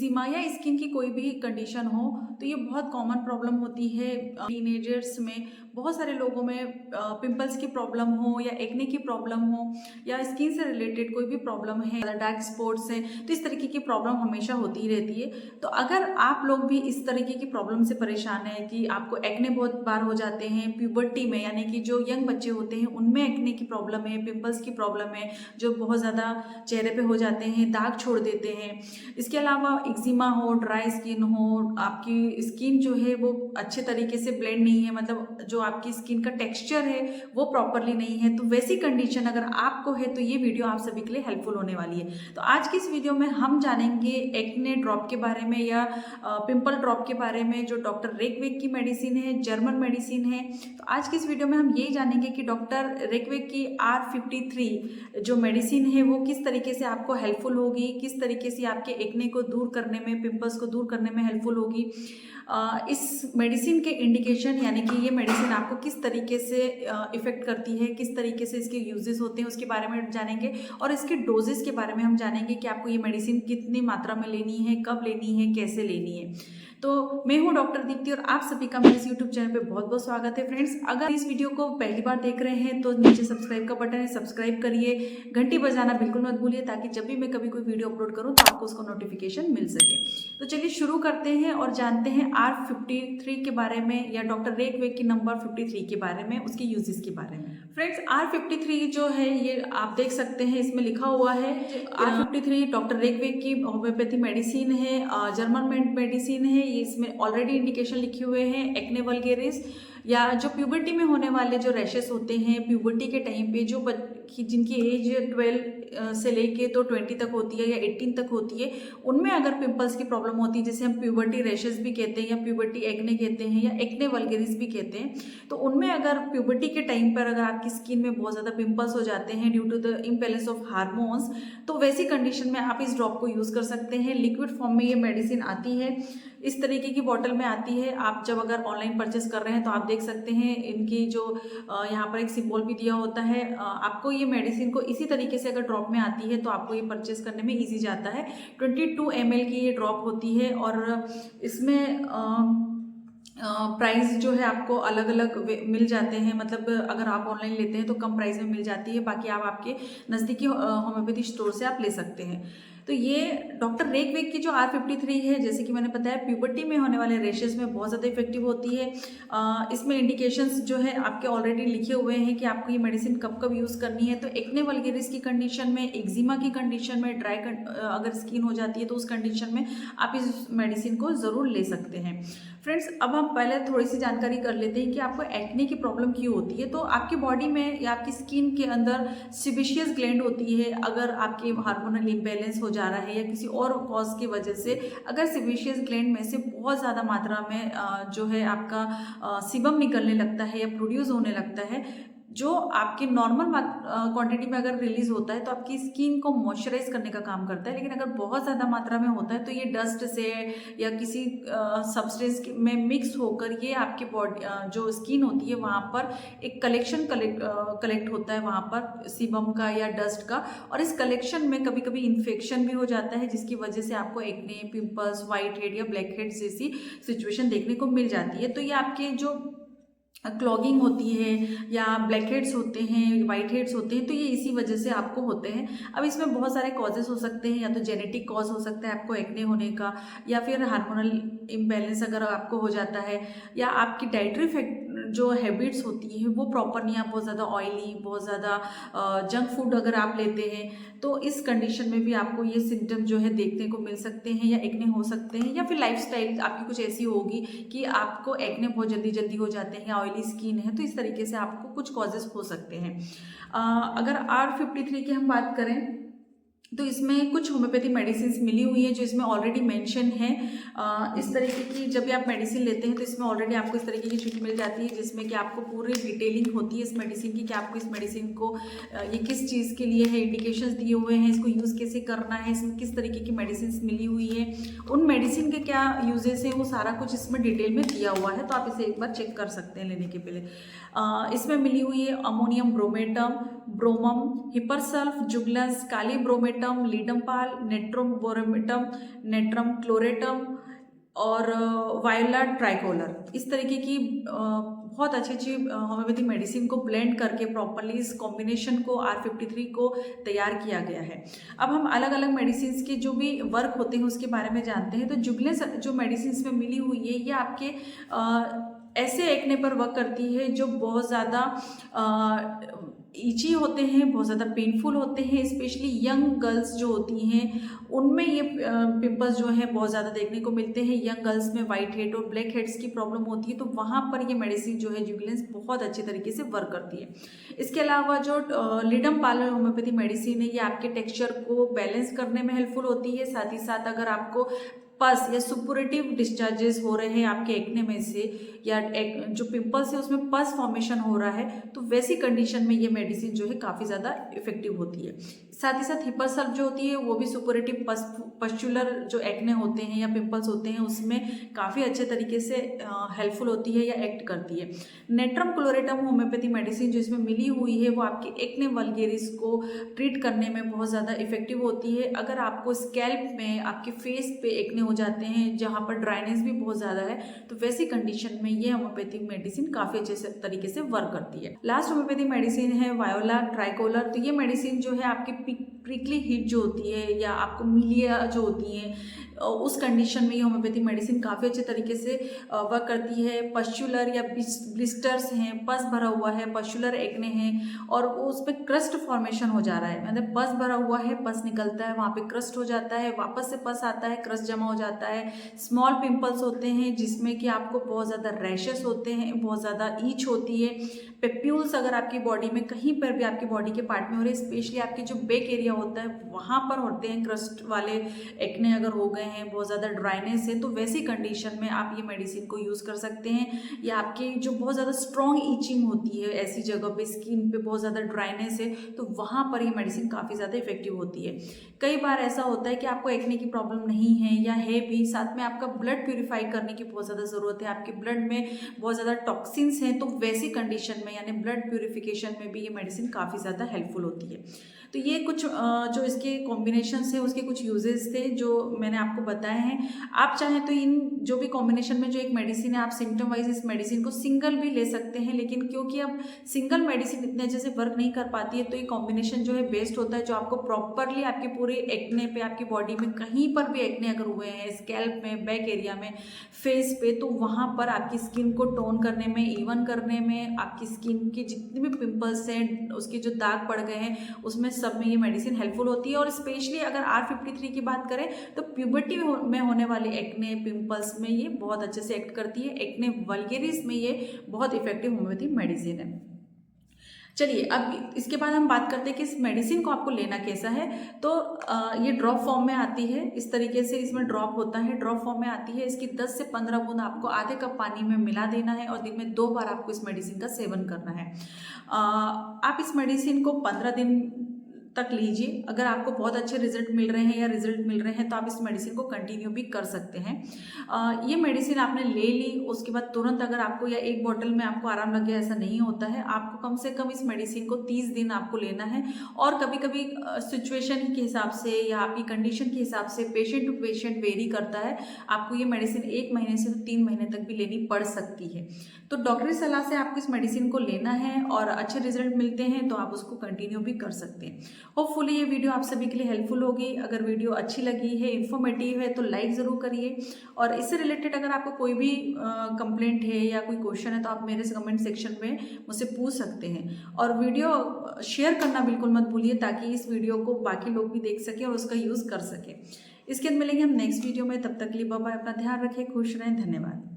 Eczema या skin की कोई भी कंडीशन हो तो ये बहुत कॉमन प्रॉब्लम होती है टीनेजर्स में। बहुत सारे लोगों में पिंपल्स की प्रॉब्लम हो या एक्ने की प्रॉब्लम हो या स्किन से रिलेटेड कोई भी प्रॉब्लम है, डार्क स्पॉट्स हैं, तो इस तरीके की प्रॉब्लम हमेशा होती ही रहती है। तो अगर आप लोग भी इस तरीके की प्रॉब्लम से परेशान हैं कि आपको एक्ने बहुत बार हो जाते हैं प्यूबर्टी में, यानी कि जो यंग बच्चे होते हैं उनमें एक्ने की प्रॉब्लम है, पिंपल्स की प्रॉब्लम है जो बहुत ज़्यादा चेहरे पे हो जाते हैं, दाग छोड़ देते हैं। इसके अलावा एक्जिमा हो, ड्राई स्किन हो, आपकी स्किन जो है वो अच्छे तरीके से ब्लेंड नहीं है, मतलब जो आपकी स्किन का टेक्सचर है वो प्रॉपरली नहीं है, तो वैसी कंडीशन अगर आपको है तो ये वीडियो आप सभी के लिए हेल्पफुल होने वाली है। तो आज की इस वीडियो में हम जानेंगे एक्ने ड्रॉप के बारे में या पिंपल ड्रॉप के बारे में, जो डॉक्टर रेकवेक की मेडिसिन है, जर्मन मेडिसिन है। तो आज की इस वीडियो में हम यही जानेंगे कि डॉक्टर रेकवेक की R53 जो मेडिसिन है वो किस तरीके से आपको हेल्पफुल होगी, किस तरीके से आपके एक्ने को दूर करने में, पिंपल्स को दूर करने में हेल्पफुल होगी। इस मेडिसिन के इंडिकेशन, यानी कि ये मेडिसिन आपको किस तरीके से इफेक्ट करती है, किस तरीके से इसके यूजेस होते हैं उसके बारे में जानेंगे, और इसके डोजेस के बारे में हम जानेंगे कि आपको ये मेडिसिन कितनी मात्रा में लेनी है, कब लेनी है, कैसे लेनी है। तो मैं हूं डॉक्टर दीप्ति और आप सभी का मेरे यूट्यूब चैनल पे बहुत बहुत स्वागत है। फ्रेंड्स, अगर इस वीडियो को पहली बार देख रहे हैं तो नीचे सब्सक्राइब का बटन है, सब्सक्राइब करिए, घंटी बजाना बिल्कुल मत भूलिए ताकि जब भी मैं कभी कोई वीडियो अपलोड करूं तो आपको उसका नोटिफिकेशन मिल सके। तो चलिए शुरू करते हैं और जानते हैं R53 के बारे में या डॉक्टर रेकवेक की नंबर 53 के बारे में, उसके यूजेस के बारे में। फ्रेंड्स, R53 जो है ये आप देख सकते हैं, इसमें लिखा हुआ है R53 डॉक्टर रेकवेक की होम्योपैथी मेडिसिन है, जर्मन मेडिसिन है। ये इसमें ऑलरेडी इंडिकेशन लिखे हुए हैं एक्ने वल्गेरिस, या जो प्यूबर्टी में होने वाले जो रैशेस होते हैं प्यूबर्टी के टाइम पे, जो जिनकी एज 12 से लेके तो 20 तक होती है या 18 तक होती है, उनमें अगर पिंपल्स की प्रॉब्लम होती है, जिसे हम प्यूबर्टी रैशेस भी कहते हैं या प्यूबर्टी एक्ने कहते हैं या एक्ने वल्गेरिस भी कहते हैं, तो उनमें अगर प्यूबर्टी के टाइम पर अगर आपकी स्किन में बहुत ज़्यादा पिंपल्स हो जाते हैं due to the imbalance of hormones, तो वैसी कंडीशन में आप इस ड्रॉप को यूज़ कर सकते हैं। लिक्विड फॉर्म में ये मेडिसिन आती है, इस तरीके की बॉटल में आती है। आप जब अगर ऑनलाइन परचेस कर रहे हैं तो आप देख सकते हैं इनकी जो यहाँ पर एक सिंबल भी दिया होता है। आपको ये मेडिसिन को इसी तरीके से अगर ड्रॉप में आती है तो आपको ये परचेस करने में इजी जाता है। 22 ml की ये ड्रॉप होती है और इसमें प्राइस जो है आपको अलग अलग मिल जाते हैं, मतलब अगर आप ऑनलाइन लेते हैं तो कम प्राइस में मिल जाती है, बाकी आप आपके नज़दीकी होम्योपैथी स्टोर से आप ले सकते हैं। तो ये डॉक्टर रेकवेक की जो R53 है, जैसे कि मैंने बताया, प्यूबर्टी में होने वाले रेशेस में बहुत ज़्यादा इफेक्टिव होती है। इसमें इंडिकेशंस जो है आपके ऑलरेडी लिखे हुए हैं कि आपको ये मेडिसिन कब कब यूज़ करनी है। तो एक्ने वल्गेरिस की कंडीशन में, एक्जिमा की कंडीशन में, अगर स्किन हो जाती है तो उस कंडीशन में आप इस मेडिसिन को ज़रूर ले सकते हैं। फ्रेंड्स, अब हम पहले थोड़ी सी जानकारी कर लेते हैं कि आपको एक्ने की प्रॉब्लम क्यों होती है। तो आपकी बॉडी में या आपकी स्किन के अंदर सेबेशियस ग्लैंड होती है। अगर आपके हार्मोनल इम्बैलेंस हो जा रहा है या किसी और कॉज की वजह से अगर सेबेशियस ग्लैंड में से बहुत ज़्यादा मात्रा में जो है आपका सीबम निकलने लगता है या प्रोड्यूस होने लगता है, जो आपकी नॉर्मल क्वांटिटी में अगर रिलीज होता है तो आपकी स्किन को मॉइस्चराइज करने का काम करता है। लेकिन अगर बहुत ज़्यादा मात्रा में होता है तो ये डस्ट से या किसी सब्सटेंस में मिक्स होकर ये आपकी बॉडी जो स्किन होती है वहाँ पर एक कलेक्शन कलेक्ट होता है वहाँ पर सीबम का या डस्ट का, और इस कलेक्शन में कभी कभी इन्फेक्शन भी हो जाता है, जिसकी वजह से आपको एक्ने, पिंपल्स, व्हाइट हेड या ब्लैक हेड जैसी सिचुएशन देखने को मिल जाती है। तो ये आपके जो क्लॉगिंग होती है या ब्लैक हेड्स होते हैं, वाइट हेड्स होते हैं, तो ये इसी वजह से आपको होते हैं। अब इसमें बहुत सारे कॉजेस हो सकते हैं, या तो जेनेटिक कॉज हो सकता है आपको एक्ने होने का, या फिर हार्मोनल इम्बैलेंस अगर आपको हो जाता है, या आपकी डाइटरी जो हैबिट्स होती हैं वो प्रॉपर नहीं, आप बहुत ज़्यादा ऑयली, बहुत ज़्यादा जंक फूड अगर आप लेते हैं, तो इस कंडीशन में भी आपको ये सिम्टम जो है देखने को मिल सकते हैं या एक्ने हो सकते हैं। या फिर लाइफस्टाइल आपकी कुछ ऐसी होगी कि आपको एक्ने बहुत जल्दी जल्दी हो जाते हैं या ऑयली स्किन है, तो इस तरीके से आपको कुछ कॉजेस हो सकते हैं। अगर R53 की हम बात करें तो इसमें कुछ होम्योपैथी मेडिसिन मिली हुई है जो इसमें ऑलरेडी मेंशन है। इस तरीके की जब भी आप मेडिसिन लेते हैं तो इसमें ऑलरेडी आपको इस तरीके की शीट मिल जाती है, जिसमें कि आपको पूरी डिटेलिंग होती है इस मेडिसिन की कि आपको इस मेडिसिन को ये किस चीज़ के लिए है, इंडिकेशंस दिए हुए हैं, इसको यूज़ कैसे करना है, इसमें किस तरीके की मेडिसिन मिली हुई है, उन मेडिसिन के क्या यूजेस हैं, वो सारा कुछ इसमें डिटेल में दिया हुआ है। तो आप इसे एक बार चेक कर सकते हैं लेने के पहले। इसमें मिली हुई है अमोनियम ब्रोमेटम, ब्रोमम, हिपरसल्फ, जुगलंस, कालीब्रोमेटम, लीडमपाल, नेट्रोबोरेमेटम, नेट्रम क्लोरेटम और वायोला ट्राइकोलर। इस तरीके की बहुत अच्छी अच्छी होम्योपैथिक मेडिसिन को ब्लेंड करके प्रॉपरली इस कॉम्बिनेशन को R53 को तैयार किया गया है। अब हम अलग अलग मेडिसिन के जो भी वर्क होते हैं उसके बारे में जानते हैं। तो जुगलेंस जो मेडिसिन में मिली हुई है ये आपके ऐसे एक्ने पर वर्क करती है जो बहुत ज़्यादा ईची होते हैं, बहुत ज़्यादा पेनफुल होते हैं। स्पेशली यंग गर्ल्स जो होती हैं उनमें ये पिंपल्स जो है बहुत ज़्यादा देखने को मिलते हैं। यंग गर्ल्स में वाइट हेड और ब्लैक हेड्स की प्रॉब्लम होती है, तो वहाँ पर ये मेडिसिन जो है जुगलेंस बहुत अच्छे तरीके से वर्क करती है। इसके अलावा जो लीडमपाल होम्योपैथी मेडिसिन है ये आपके टेक्सचर को बैलेंस करने में हेल्पफुल होती है। साथ ही साथ अगर आपको पस या सुपुरेटिव डिस्चार्जेस हो रहे हैं आपके एक्ने में से, या जो पिंपल्स है उसमें पस फॉर्मेशन हो रहा है, तो वैसी कंडीशन में ये मेडिसिन जो है काफ़ी ज़्यादा इफेक्टिव होती है। साथ ही साथ हिपरसल्फ जो होती है वो भी सुपुरेटिव पस्चुलर जो एक्ने होते हैं या पिंपल्स होते हैं उसमें काफ़ी अच्छे तरीके से हेल्पफुल होती है या एक्ट करती है। नेट्रम क्लोरेटम होम्योपैथी मेडिसिन जो इसमें मिली हुई है वो आपके एक्ने वल्गेरिस को ट्रीट करने में बहुत ज़्यादा इफेक्टिव होती है। अगर आपको स्कैल्प में, आपके फेस पे एक्ने हो जाते हैं जहाँ पर ड्राइनेस भी बहुत ज़्यादा है, तो वैसी कंडीशन में ये होम्योपैथिक मेडिसिन काफ़ी अच्छे से तरीके से वर्क करती है। लास्ट होम्योपैथिक मेडिसिन है वायोला ट्राइकोलर। तो ये मेडिसिन जो है आपकी प्रिकली हीट जो होती है या आपको मिलिया जो होती है उस कंडीशन में ये होम्योपैथिक मेडिसिन काफ़ी अच्छे तरीके से वर्क करती है। पस्चुलर या ब्लिस्टर्स हैं, पस भरा हुआ है, पस्चुलर एक्ने हैं और उस पर क्रस्ट फॉर्मेशन हो जा रहा है, मतलब पस भरा हुआ है, पस निकलता है, वहाँ पे क्रस्ट हो जाता है, वापस से पस आता है, क्रस्ट जमा हो जाता है। स्मॉल पिंपल्स होते हैं जिसमें कि आपको बहुत ज़्यादा रैशेस होते हैं, बहुत ज़्यादा ईच होती है। पेप्यूल्स अगर आपकी बॉडी में कहीं पर भी आपकी बॉडी के पार्ट में हो रहे, स्पेशली आपकी जो बेक एरिया होता है वहाँ पर होते हैं क्रस्ट वाले एक्ने अगर हो गए हैं, बहुत ज़्यादा ड्राइनेस है, तो वैसी कंडीशन में आप ये मेडिसिन को यूज़ कर सकते हैं। या आपकी जो बहुत ज़्यादा स्ट्रॉन्ग ईचिंग होती है ऐसी जगह पे, स्किन पे बहुत ज़्यादा ड्राइनेस है, तो वहाँ पर ये मेडिसिन काफ़ी ज़्यादा इफेक्टिव होती है। कई बार ऐसा होता है कि आपको एक्ने की प्रॉब्लम नहीं है या है भी, साथ में आपका ब्लड प्यूरिफाई करने की बहुत ज़्यादा ज़रूरत है, आपके ब्लड में बहुत ज़्यादा टॉक्सिन्स हैं, तो वैसी कंडीशन में यानी ब्लड प्यूरिफिकेशन में भी ये मेडिसिन काफ़ी ज़्यादा हेल्पफुल होती है। तो ये कुछ जो इसके कॉम्बिनेशंस हैं उसके कुछ यूजेस थे जो मैंने आपको बताए हैं। आप चाहें तो इन जो भी कॉम्बिनेशन में जो एक मेडिसिन है आप सिम्टम वाइज इस मेडिसिन को सिंगल भी ले सकते हैं, लेकिन क्योंकि अब सिंगल मेडिसिन इतने अच्छे से वर्क नहीं कर पाती है तो ये कॉम्बिनेशन जो है बेस्ट होता है, जो आपको प्रॉपरली आपके पूरे एक्ने पे, आपकी बॉडी में कहीं पर भी एक्ने अगर हुए हैं, स्कैल्प में, बैक एरिया में, फेस पे, तो वहाँ पर आपकी स्किन को टोन करने में, इवन करने में, आपकी स्किन के जितने भी पिंपल्स हैं, उसके जो दाग पड़ गए हैं, उसमें सब में ये मेडिसिन हेल्पफुल होती है। और स्पेशली अगर R53 की बात करें तो प्यूबर्टी में होने वाले एक्ने, पिंपल्स में ये बहुत अच्छे से एक्ट करती है। एक्ने वल्गेरिस में ये बहुत इफेक्टिव होम्योपैथिक मेडिसिन है। चलिए अब इसके बाद हम बात करते हैं कि इस मेडिसिन को आपको लेना कैसा है। तो ये ड्रॉप फॉर्म में आती है, इस तरीके से इसमें ड्रॉप होता है, ड्रॉप फॉर्म में आती है। इसकी 10 से 15 बूंद आपको आधे कप पानी में मिला देना है और दिन में 2 बार आपको इस मेडिसिन का सेवन करना है। आप इस मेडिसिन को 15 दिन तक लीजिए। अगर आपको बहुत अच्छे रिजल्ट मिल रहे हैं या रिजल्ट मिल रहे हैं तो आप इस मेडिसिन को कंटिन्यू भी कर सकते हैं। ये मेडिसिन आपने ले ली, उसके बाद तुरंत अगर आपको या एक बॉटल में आपको आराम लग गया, ऐसा नहीं होता है। आपको कम से कम इस मेडिसिन को 30 दिन आपको लेना है। और कभी कभी सिचुएशन के हिसाब से या आपकी कंडीशन के हिसाब से पेशेंट टू पेशेंट वेरी करता है, आपको ये मेडिसिन 1 महीने से 3 महीने तक भी लेनी पड़ सकती है। तो डॉक्टरी सलाह से आपको इस मेडिसिन को लेना है और अच्छे रिजल्ट मिलते हैं तो आप उसको कंटिन्यू भी कर सकते हैं। होपफुली ये वीडियो आप सभी के लिए हेल्पफुल होगी। अगर वीडियो अच्छी लगी है, इन्फॉर्मेटिव है तो लाइक ज़रूर करिए। और इससे रिलेटेड अगर आपको कोई भी कंप्लेंट है या कोई क्वेश्चन है तो आप मेरे कमेंट सेक्शन में मुझसे पूछ सकते हैं। और वीडियो शेयर करना बिल्कुल मत भूलिए ताकि इस वीडियो को बाकी लोग भी देख सकें और उसका यूज़ कर सकें। इसके बाद मिलेंगे हम नेक्स्ट वीडियो में, तब तक के लिए बाय बाय, अपना ध्यान रखें, खुश रहें, धन्यवाद।